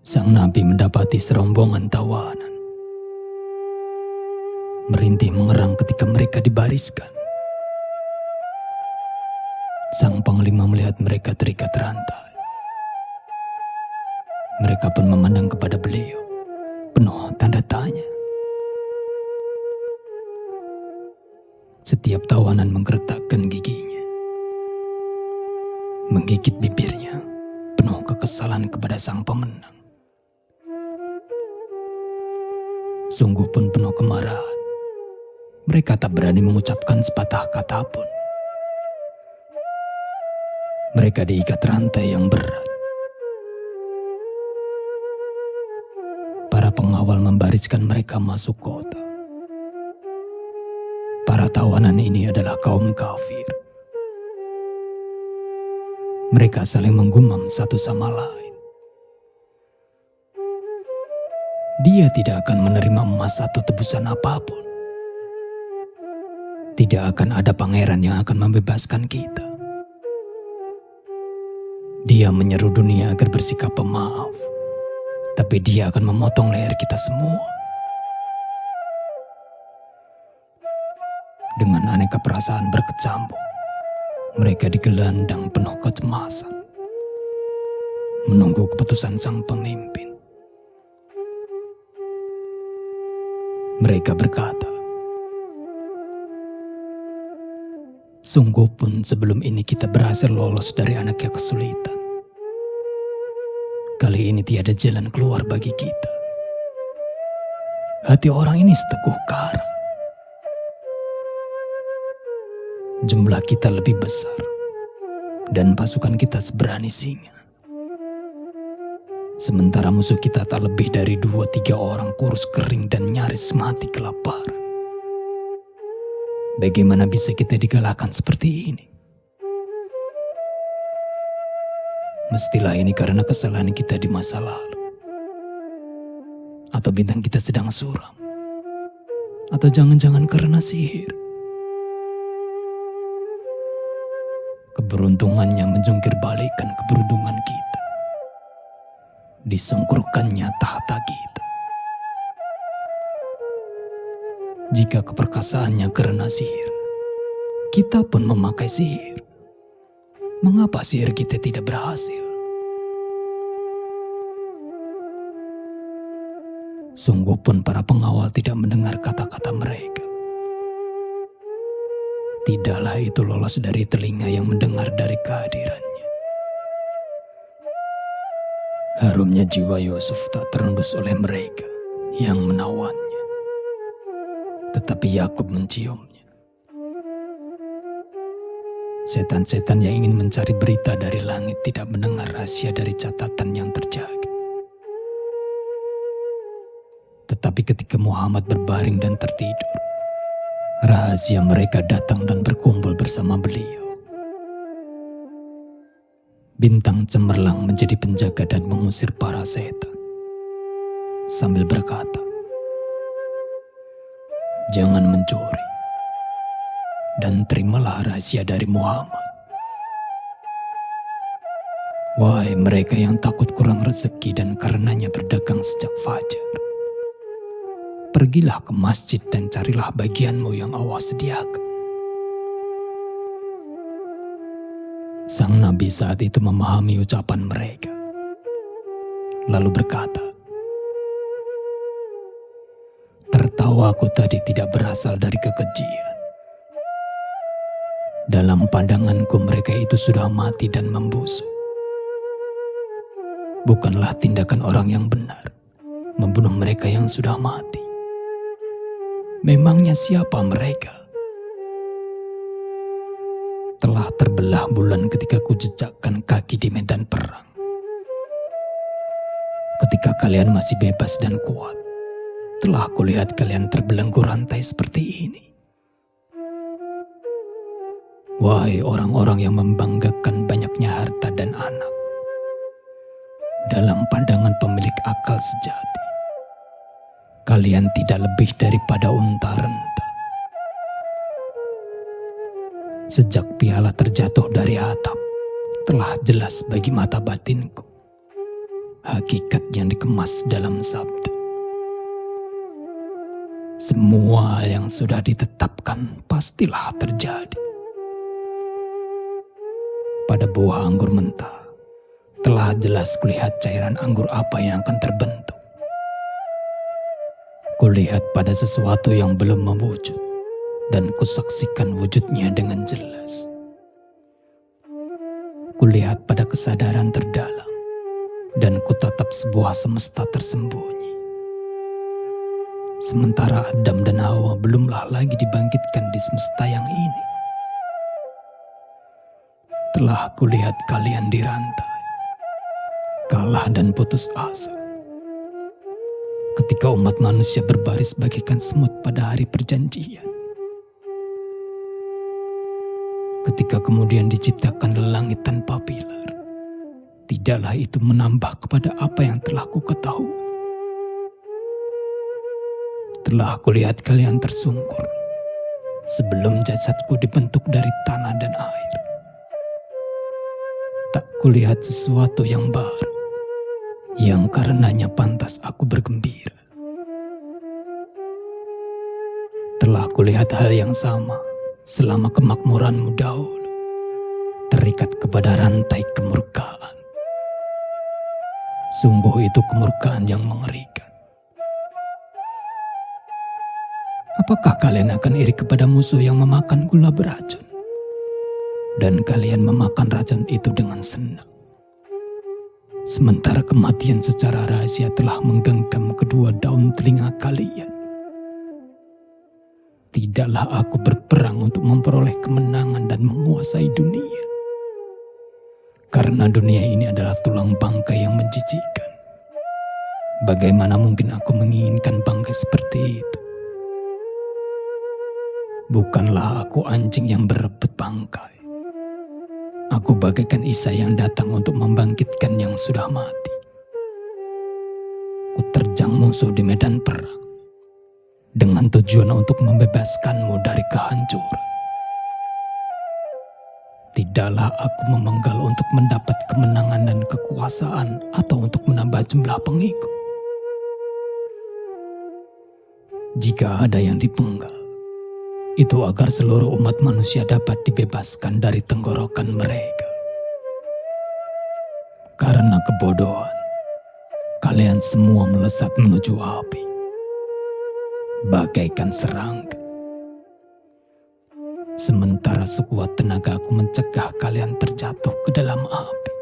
Sang nabi mendapati serombongan tawanan. Merintih mengerang ketika mereka dibariskan. Sang panglima melihat mereka terikat rantai. Mereka pun memandang kepada beliau, penuh tanda tanya. Setiap tawanan menggertakkan giginya, menggigit bibirnya, penuh kekesalan kepada sang pemenang. Sungguh pun penuh kemarahan. Mereka tak berani mengucapkan sepatah kata pun. Mereka diikat rantai yang berat. Para pengawal membariskan mereka masuk kota. Para tawanan ini adalah kaum kafir. Mereka saling menggumam satu sama lain. Dia tidak akan menerima emas atau tebusan apapun. Tidak akan ada pangeran yang akan membebaskan kita. Dia menyeru dunia agar bersikap pemaaf, tapi dia akan memotong leher kita semua. Dengan aneka perasaan berkecambuk, mereka digelandang penuh kecemasan, menunggu keputusan sang pemimpin. Mereka berkata, "Sungguh pun sebelum ini kita berhasil lolos dari anaknya kesulitan. Kali ini tiada jalan keluar bagi kita. Hati orang ini seteguh karang. Jumlah kita lebih besar dan pasukan kita seberani singa. Sementara musuh kita tak lebih dari 2-3 orang kurus kering dan nyaris mati kelaparan. Bagaimana bisa kita digalakkan seperti ini? Mestilah ini karena kesalahan kita di masa lalu. Atau bintang kita sedang suram. Atau jangan-jangan karena sihir. Keberuntungannya menjungkir balikkan keberuntungan kita. Disongkurkannya tahta kita. Jika keperkasaannya karena sihir, kita pun memakai sihir. Mengapa sihir kita tidak berhasil? Sungguh pun para pengawal tidak mendengar kata-kata mereka. Tidaklah itu lolos dari telinga yang mendengar dari kehadirannya. Harumnya jiwa Yusuf tak terendus oleh mereka yang menawannya. Tetapi Yakub menciumnya. Setan-setan yang ingin mencari berita dari langit tidak mendengar rahasia dari catatan yang terjaga. Tetapi ketika Muhammad berbaring dan tertidur, rahasia mereka datang dan berkumpul bersama beliau. Bintang cemerlang menjadi penjaga dan mengusir para setan. Sambil berkata, "Jangan mencuri. Dan terimalah rahasia dari Muhammad. Wahai mereka yang takut kurang rezeki dan karenanya berdagang sejak fajar. Pergilah ke masjid dan carilah bagianmu yang Allah sediakan." Sang Nabi saat itu memahami ucapan mereka. Lalu berkata, "Tertawaku tadi tidak berasal dari kekejian. Dalam pandanganku mereka itu sudah mati dan membusuk. Bukanlah tindakan orang yang benar membunuh mereka yang sudah mati. Memangnya siapa mereka? Telah terbelah bulan ketika kujejakkan kaki di medan perang. Ketika kalian masih bebas dan kuat, telah kulihat kalian terbelenggu rantai seperti ini. Wahai orang-orang yang membanggakan banyaknya harta dan anak. Dalam pandangan pemilik akal sejati, kalian tidak lebih daripada unta renta. Sejak piala terjatuh dari atap, telah jelas bagi mata batinku. hakikat yang dikemas dalam sabda. Semua yang sudah ditetapkan pastilah terjadi. Pada buah anggur mentah, telah jelas kulihat cairan anggur apa yang akan terbentuk. Kulihat pada sesuatu yang belum mewujud, dan kusaksikan wujudnya dengan jelas. Kulihat pada kesadaran terdalam, dan kutatap sebuah semesta tersembunyi. Sementara Adam dan Hawa belumlah lagi dibangkitkan di semesta yang ini. Telah kulihat kalian dirantai, kalah dan putus asa. Ketika umat manusia berbaris bagaikan semut pada hari perjanjian. Ketika kemudian diciptakan langit tanpa pilar, tidaklah itu menambah kepada apa yang telah ku ketahui. Telah kulihat kalian tersungkur sebelum jasadku dibentuk dari tanah dan air. Tak kulihat sesuatu yang baru, yang karenanya pantas aku bergembira. Telah kulihat hal yang sama selama kemakmuranmu dahulu, terikat kepada rantai kemurkaan. Sungguh itu kemurkaan yang mengerikan. Apakah kalian akan iri kepada musuh yang memakan gula beracun? Dan kalian memakan racun itu dengan senang. Sementara kematian secara rahasia telah menggenggam kedua daun telinga kalian. Tidaklah aku berperang untuk memperoleh kemenangan dan menguasai dunia. Karena dunia ini adalah tulang bangkai yang menjijikkan. Bagaimana mungkin aku menginginkan bangkai seperti itu? Bukanlah aku anjing yang berebut bangkai. Aku bagaikan Isa yang datang untuk membangkitkan yang sudah mati. Kuterjang musuh di medan perang dengan tujuan untuk membebaskanmu dari kehancuran. Tidaklah aku memenggal untuk mendapat kemenangan dan kekuasaan atau untuk menambah jumlah pengikut. Jika ada yang dipenggal, itu agar seluruh umat manusia dapat dibebaskan dari tenggorokan mereka. Karena kebodohan, kalian semua melesat menuju api, bagaikan serangga. Sementara sekuat tenaga aku mencegah kalian terjatuh ke dalam api.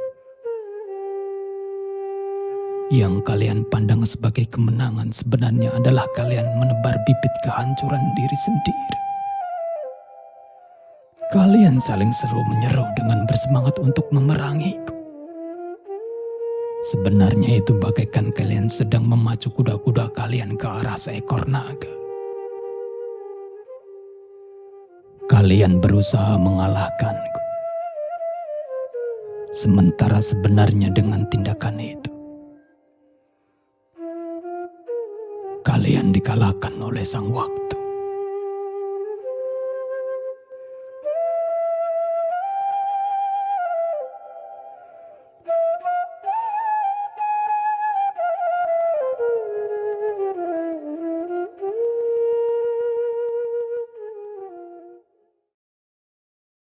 Yang kalian pandang sebagai kemenangan sebenarnya adalah kalian menebar bibit kehancuran diri sendiri. Kalian saling seru menyeru dengan bersemangat untuk memerangiku. Sebenarnya itu bagaikan kalian sedang memacu kuda-kuda kalian ke arah seekor naga. Kalian berusaha mengalahkanku. Sementara sebenarnya dengan tindakan itu, kalian dikalahkan oleh sang waktu.